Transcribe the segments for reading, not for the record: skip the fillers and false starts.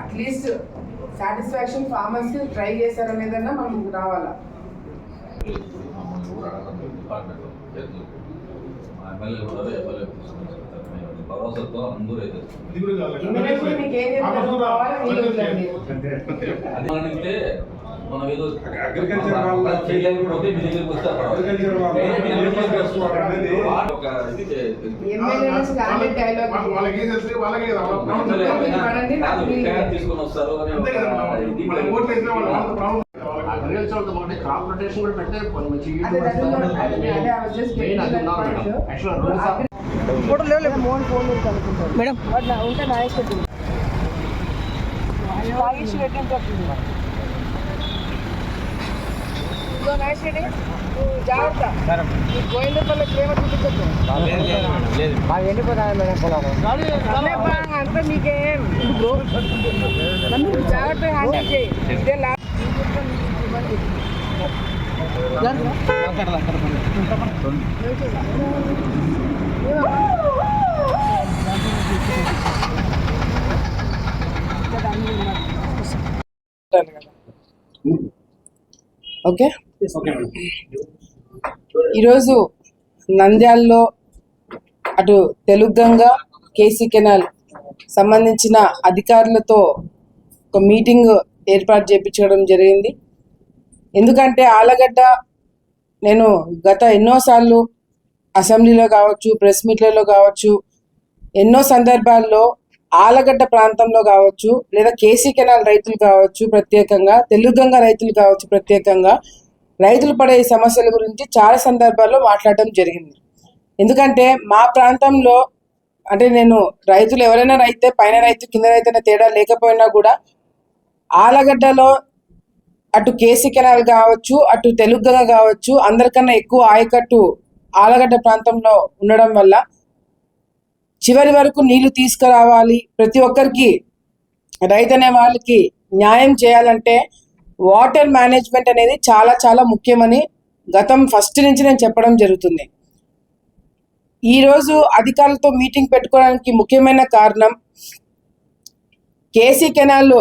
At least satisfaction farmers try చేశారనేదన్నా మనకు రావాలా. భరోసాతో అందరూ అయితే మనం ఏదో చేయలేకపోతే మీ దగ్గరికి వస్తారు. తీసుకొని వస్తారు. క్రాప్ రొటేషన్ కూడా పెడితే మంచి మేడం ఉంటే నాయకుడు జాగ్రత్త గోవిందపల్లి ప్రేమ చూపించద్దు అంతా మీకేం జాగ్రత్త హ్యాండిల్ చేయి. ఇదే ఓకే. ఈరోజు నంద్యాలలో అటు తెలుగంగ కేసీ కెనాల్ సంబంధించిన అధికారులతో ఒక మీటింగ్ ఏర్పాటు చేయించడం జరిగింది. ఎందుకంటే ఆలగడ్డ నేను గత ఎన్నోసార్లు అసెంబ్లీలో కావచ్చు, ప్రెస్ మీట్లలో కావచ్చు, ఎన్నో సందర్భాల్లో ఆలగడ్డ ప్రాంతంలో కావచ్చు, లేదా కేసీ కెనాల్ రైతులు కావచ్చు, ప్రత్యేకంగా తెలుగంగ రైతులు కావచ్చు, ప్రత్యేకంగా రైతులు పడే సమస్యల గురించి చాలా సందర్భాల్లో మాట్లాడడం జరిగింది. ఎందుకంటే మా ప్రాంతంలో అంటే నేను రైతులు ఎవరైనా రైతే పైన రైతు కింద రైతు అనే తేడా లేకపోయినా కూడా ఆలగడ్డలో అటు కేసీ కెనాల్ కావచ్చు, అటు తెలుగంగ కావచ్చు, అందరికన్నా ఎక్కువ ఆయకట్టు ఆలగడ్డ ప్రాంతంలో ఉండడం వల్ల చివరి వరకు నీళ్లు తీసుకురావాలి. ప్రతి ఒక్కరికి రైతు అనే వాళ్ళకి న్యాయం చేయాలంటే వాటర్ మేనేజ్మెంట్ అనేది చాలా చాలా ముఖ్యమని గతం ఫస్ట్ నుంచి నేను చెప్పడం జరుగుతుంది. ఈరోజు అధికారులతో మీటింగ్ పెట్టుకోవడానికి ముఖ్యమైన కారణం కేసీ కెనాల్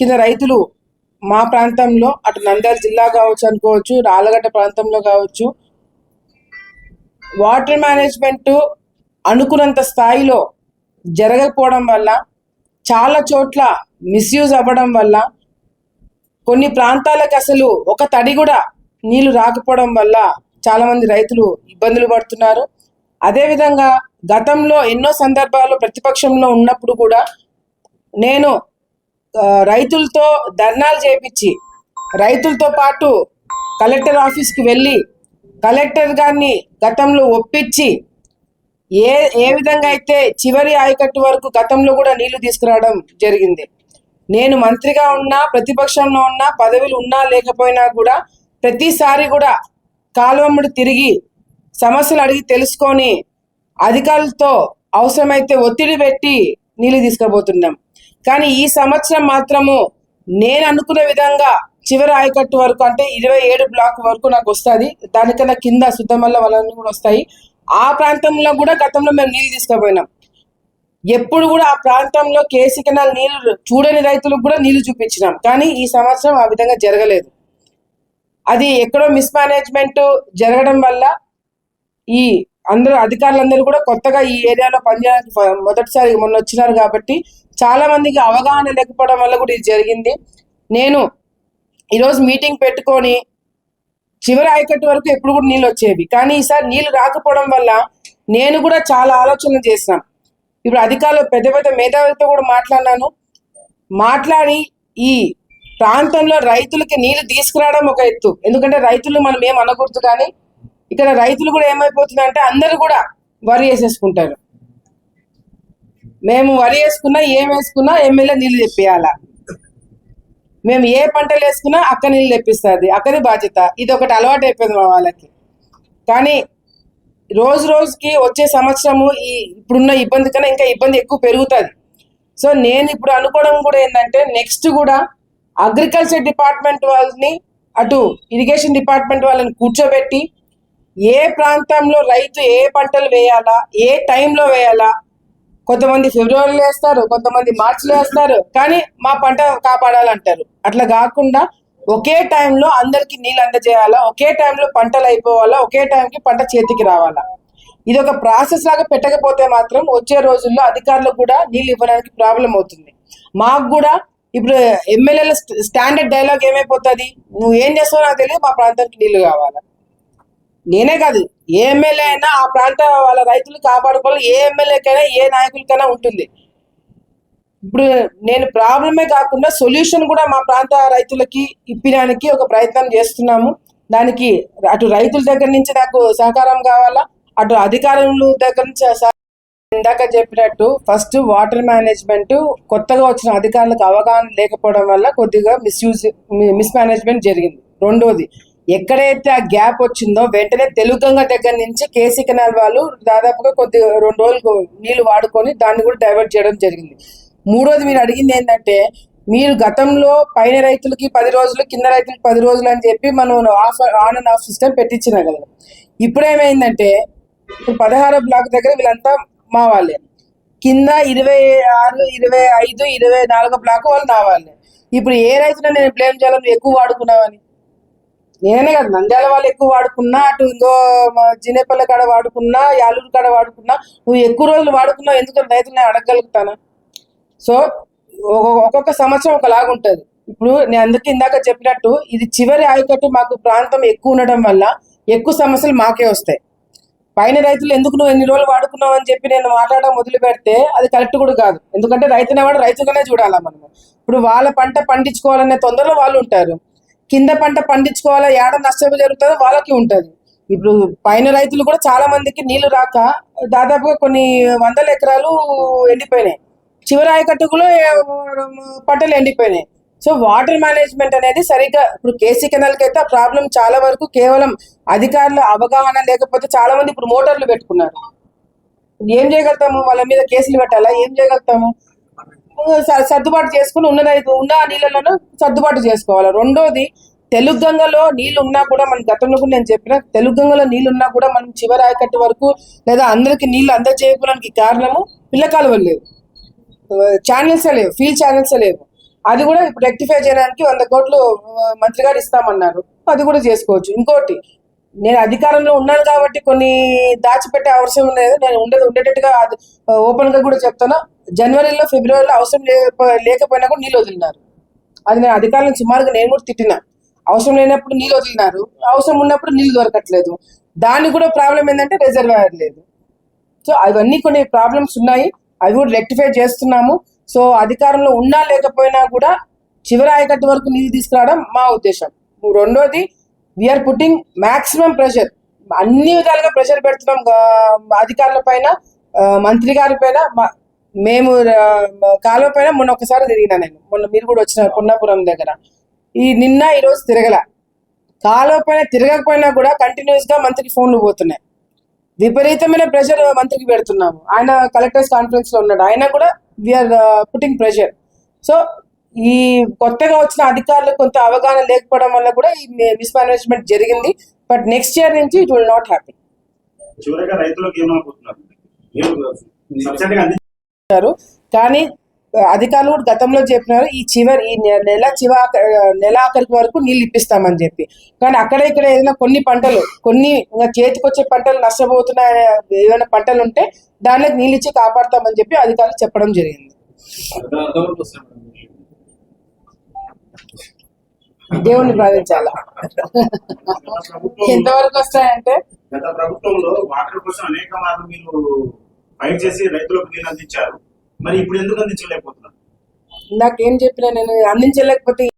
కింద రైతులు మా ప్రాంతంలో అటు నంద్యాల జిల్లా కావచ్చు అనుకోవచ్చు, ఆలగడ్డ ప్రాంతంలో కావచ్చు, వాటర్ మేనేజ్మెంట్ అనుకున్నంత స్థాయిలో జరగకపోవడం వల్ల, చాలా చోట్ల మిస్యూజ్ అవ్వడం వల్ల, కొన్ని ప్రాంతాలకు అసలు ఒక తడి కూడా నీళ్లు రాకపోవడం వల్ల చాలామంది రైతులు ఇబ్బందులు పడుతున్నారు. అదేవిధంగా గతంలో ఎన్నో సందర్భాల్లో ప్రతిపక్షంలో ఉన్నప్పుడు కూడా నేను రైతులతో ధర్నాలు చేపించి, రైతులతో పాటు కలెక్టర్ ఆఫీస్కి వెళ్ళి కలెక్టర్ గారిని గతంలో ఒప్పించి ఏ విధంగా అయితే చివరి ఆయకట్టు వరకు గతంలో కూడా నీళ్లు తీసుకురావడం జరిగింది. నేను మంత్రిగా ఉన్నా, ప్రతిపక్షంలో ఉన్నా, పదవులు ఉన్నా లేకపోయినా కూడా ప్రతిసారి కూడా కాలువమ్మడి తిరిగి సమస్యలు అడిగి తెలుసుకొని అధికారులతో అవసరమైతే ఒత్తిడి పెట్టి నీళ్లు తీసుకుపోతున్నాం. కానీ ఈ సంవత్సరం మాత్రము నేను అనుకున్న విధంగా చివరి ఆయకట్టు వరకు అంటే 27 బ్లాక్ వరకు నాకు వస్తుంది. దానికన్నా కింద సుద్దమల్ల వాళ్ళని కూడా వస్తాయి. ఆ ప్రాంతంలో కూడా గతంలో మేము నీళ్ళు తీసుకుపోయినాం. ఎప్పుడు కూడా ఆ ప్రాంతంలో కేసీ కెనాల్ నీళ్లు చూడని రైతులకు కూడా నీళ్లు చూపించినాం. కానీ ఈ సంవత్సరం ఆ విధంగా జరగలేదు. అది ఎక్కడో మిస్మేనేజ్మెంట్ జరగడం వల్ల ఈ అందరూ అధికారులందరూ కూడా కొత్తగా ఈ ఏరియాలో పనిచేయడానికి మొదటిసారి మొన్న వచ్చినారు కాబట్టి చాలా మందికి అవగాహన లేకపోవడం వల్ల కూడా ఇది జరిగింది. నేను ఈరోజు మీటింగ్ పెట్టుకొని చివరి ఆయకట్టు వరకు ఎప్పుడు కూడా నీళ్ళు వచ్చేవి, కానీ ఈసారి నీళ్లు రాకపోవడం వల్ల నేను కూడా చాలా ఆలోచనలు చేసినాం. ఇప్పుడు అధికారులు పెద్ద పెద్ద మేధావులతో కూడా మాట్లాడి ఈ ప్రాంతంలో రైతులకి నీళ్లు తీసుకురావడం ఒక ఎత్తు. ఎందుకంటే రైతులు మనం ఏం అనకూడదు, కానీ ఇక్కడ రైతులు కూడా ఏమైపోతుందంటే అందరూ కూడా వరి వేసేసుకుంటారు. మేము వరి వేసుకున్నా ఏం వేసుకున్నా ఎమ్మెల్యే నీళ్లు తెప్పియాలా, మేము ఏ పంటలు వేసుకున్నా అక్క నీళ్ళు తెప్పిస్తుంది, అక్కది బాధ్యత. ఇది ఒకటి అలవాటు అయిపోయింది మా వాళ్ళకి. కానీ రోజు రోజుకి వచ్చే సంవత్సరము ఇప్పుడున్న ఇబ్బంది కన్నా ఇంకా ఇబ్బంది ఎక్కువ పెరుగుతుంది. సో నేను ఇప్పుడు అనుకోవడం కూడా ఏంటంటే నెక్స్ట్ కూడా అగ్రికల్చర్ డిపార్ట్మెంట్ వాళ్ళని అటు ఇరిగేషన్ డిపార్ట్మెంట్ వాళ్ళని కూర్చోబెట్టి ఏ ప్రాంతంలో రైతు ఏ పంటలు వేయాలా, ఏ టైంలో వేయాలా, కొంతమంది ఫిబ్రవరిలో వేస్తారు, కొంతమంది మార్చిలో వేస్తారు, కానీ మా పంట కాపాడాలంటారు. అట్లా కాకుండా ఒకే టైంలో అందరికి నీళ్ళు అందజేయాలా, ఒకే టైంలో పంటలు అయిపోవాలా, ఒకే టైంకి పంట చేతికి రావాలా. ఇది ఒక ప్రాసెస్ లాగా పెట్టకపోతే మాత్రం వచ్చే రోజుల్లో అధికారులకు కూడా నీళ్ళు ఇవ్వడానికి ప్రాబ్లం అవుతుంది. మాకు కూడా ఇప్పుడు ఎమ్మెల్యేల స్టాండర్డ్ డైలాగ్ ఏమైపోతుంది, నువ్వు ఏం చేస్తావో నాకు తెలియదు, మా ప్రాంతానికి నీళ్లు కావాలా. నేనే కాదు, ఏ ఎమ్మెల్యే అయినా ఆ ప్రాంత వాళ్ళ రైతులు కాపాడుకోవాలి, ఏ ఎమ్మెల్యేకైనా ఏ నాయకులకైనా ఉంటుంది. ఇప్పుడు నేను ప్రాబ్లమే కాకుండా సొల్యూషన్ కూడా మా ప్రాంత రైతులకి ఇప్పడానికి ఒక ప్రయత్నం చేస్తున్నాము. దానికి అటు రైతుల దగ్గర నుంచి నాకు సహకారం కావాలా, అటు అధికారుల దగ్గర నుంచి ఇందాక చెప్పినట్టు ఫస్ట్ వాటర్ మేనేజ్మెంట్ కొత్తగా వచ్చిన అధికారులకు అవగాహన లేకపోవడం వల్ల కొద్దిగా మిస్ మేనేజ్మెంట్ జరిగింది. రెండోది, ఎక్కడైతే ఆ గ్యాప్ వచ్చిందో వెంటనే తెలుగంగ దగ్గర నుంచి కేసీ కెనాల్ వాళ్ళు దాదాపుగా 2 రోజులు నీళ్లు వాడుకొని దాన్ని కూడా డైవర్ట్ చేయడం జరిగింది. మూడోది, మీరు అడిగింది ఏంటంటే మీరు గతంలో పైన రైతులకి 10 రోజులు, కింద రైతులకి 10 రోజులు అని చెప్పి మనం ఆన్ అండ్ ఆఫ్ సిస్టమ్ పెట్టించిన కదా. ఇప్పుడు ఏమైందంటే 16 బ్లాక్ దగ్గర వీళ్ళంతా మా వాళ్ళే, కింద 26, 25, 24 బ్లాక్ వాళ్ళు నా వాళ్ళే. ఇప్పుడు ఏ రైతున నేను బ్లేమ్ చేయాలి, నువ్వు ఎక్కువ వాడుకున్నావని? నేనే కదా, నంద్యాల వాళ్ళు ఎక్కువ వాడుకున్నా, అటు ఇంకో జినేపల్లి కాడ వాడుకున్నా, యాలూరు కాడ వాడుకున్నా, నువ్వు ఎక్కువ రోజులు వాడుకున్నావు ఎందుకంటే రైతులు నేను అడగగలుగుతానా? సో ఒక్కొక్క సంవత్సరం ఒకలాగా ఉంటుంది. ఇప్పుడు నేను అందుకే ఇందాక చెప్పినట్టు ఇది చివరి ఆయకట్టు, మాకు ప్రాంతం ఎక్కువ ఉండడం వల్ల ఎక్కువ సమస్యలు మాకే వస్తాయి. పైన రైతులు ఎందుకు నువ్వు ఎన్ని రోజులు వాడుకున్నావు అని చెప్పి నేను మాట్లాడడం మొదలు పెడితే అది కరెక్ట్ కూడా కాదు. ఎందుకంటే రైతునేవాడు రైతుగానే చూడాలా మనము. ఇప్పుడు వాళ్ళ పంట పండించుకోవాలనే తొందరలో వాళ్ళు ఉంటారు, కింద పంట పండించుకోవాలా, ఏడ నష్టం జరుగుతుందో వాళ్ళకి ఉంటుంది. ఇప్పుడు పైన రైతులు కూడా చాలా మందికి నీళ్లు రాక దాదాపుగా కొన్ని 100 ఎకరాలు ఎండిపోయినాయి, చివరి ఆయకట్టుకులో పంటలు ఎండిపోయినాయి. సో వాటర్ మేనేజ్మెంట్ అనేది సరిగ్గా ఇప్పుడు కేసీ కెనాల్కి అయితే ఆ ప్రాబ్లం చాలా వరకు కేవలం అధికారుల అవగాహన లేకపోతే చాలా మంది ఇప్పుడు మోటార్లు పెట్టుకున్నారు. ఏం చేయగలుగుతాము, వాళ్ళ మీద కేసులు పెట్టాలా, ఏం చేయగలుగుతాము? సర్దుబాటు చేసుకుని ఉన్న నీళ్ళలను సర్దుబాటు చేసుకోవాలి. రెండోది, తెలుగు గంగలో నీళ్లు ఉన్నా కూడా మన గతంలో కూడా నేను చెప్పిన, తెలుగు గంగలో నీళ్లు ఉన్నా కూడా మనం చివరి ఆయకట్టు వరకు లేదా అందరికి నీళ్లు అందజేయడానికి కారణము పిల్ల కాలువలు లేవు, ఛానల్సే లేవు, ఫీల్డ్ ఛానల్సే లేవు. అది కూడా ఇప్పుడు రెక్టిఫై చేయడానికి 100 కోట్లు మంత్రి గారు ఇస్తామన్నారు, అది కూడా చేసుకోవచ్చు. ఇంకోటి, నేను అధికారంలో ఉన్నాను కాబట్టి కొన్ని దాచిపెట్టే అవసరం లేదు, నేను ఉండేటట్టుగా ఓపెన్ గా కూడా చెప్తాను. జనవరిలో, ఫిబ్రవరిలో అవసరం లేకపోయినా కూడా నీళ్ళు వదిలినారు. అది నేను అధికారులను సుమారుగా నేను కూడా తిట్టిన. అవసరం లేనప్పుడు నీళ్ళు వదిలినారు, అవసరం ఉన్నప్పుడు నీళ్ళు దొరకట్లేదు. దానికి కూడా ప్రాబ్లం ఏంటంటే రిజర్వాయర్ లేదు. సో అవన్నీ కొన్ని ప్రాబ్లమ్స్ ఉన్నాయి, అవి కూడా రెక్టిఫై చేస్తున్నాము. సో అధికారంలో ఉన్నా లేకపోయినా కూడా చివరి ఆయకట్టు వరకు నీళ్ళు తీసుకురావడం మా ఉద్దేశం. రెండోది, వీఆర్ పుట్టింగ్ మాక్సిమం ప్రెషర్, అన్ని విధాలుగా ప్రెషర్ పెడుతున్నాం అధికారుల పైన, మంత్రి గారి పైన. మేము కాలువ పైన మొన్న ఒకసారి తిరిగినా, మొన్న మీరు కూడా వచ్చిన పున్నాపురం దగ్గర, నిన్న ఈరోజు తిరగల. కాలువ పైన తిరగకపోయినా కూడా కంటిన్యూస్ గా మంత్రికి ఫోన్లు పోతున్నాయి, విపరీతమైన ప్రెషర్ మంత్రికి పెడుతున్నాము. ఆయన కలెక్టర్స్ కాన్ఫరెన్స్ లో ఉన్నాడు, ఆయన కూడా వీఆర్ పుట్టింగ్ ప్రెషర్. సో ఈ కొత్తగా వచ్చిన అధికారులకు కొంత అవగాహన లేకపోవడం వల్ల కూడా ఈ మిస్ మేనేజ్మెంట్ జరిగింది. బట్ నెక్స్ట్ ఇయర్ నుంచి ఇట్ విల్ నాట్ హ్యాపీ. కానీ అధికారులు కూడా గతంలో చెప్పినారు ఈ నెల ఆఖరికి వరకు నీళ్ళు ఇప్పిస్తామని చెప్పి. కానీ అక్కడ ఇక్కడ ఏదైనా కొన్ని పంటలు, కొన్ని ఇంకా చేతికొచ్చే పంటలు నష్టపోతున్న ఏదైనా పంటలు ఉంటే దానికి నీళ్ళు ఇచ్చి కాపాడుతామని చెప్పి అధికారులు చెప్పడం జరిగింది. దేవుణ్ణి ప్రార్థించాలా. ఎంతవరకు వస్తాయంటే గత ప్రభుత్వంలో వాటర్ కోసం అనేక మార్లు మీరు ఫైట్ చేసి రైతులకు నీళ్ళు అందించారు, మరి ఇప్పుడు ఎందుకు అందించలేకపోతున్నారు? నాకేం చెప్పినా నేను అందించలేకపోతే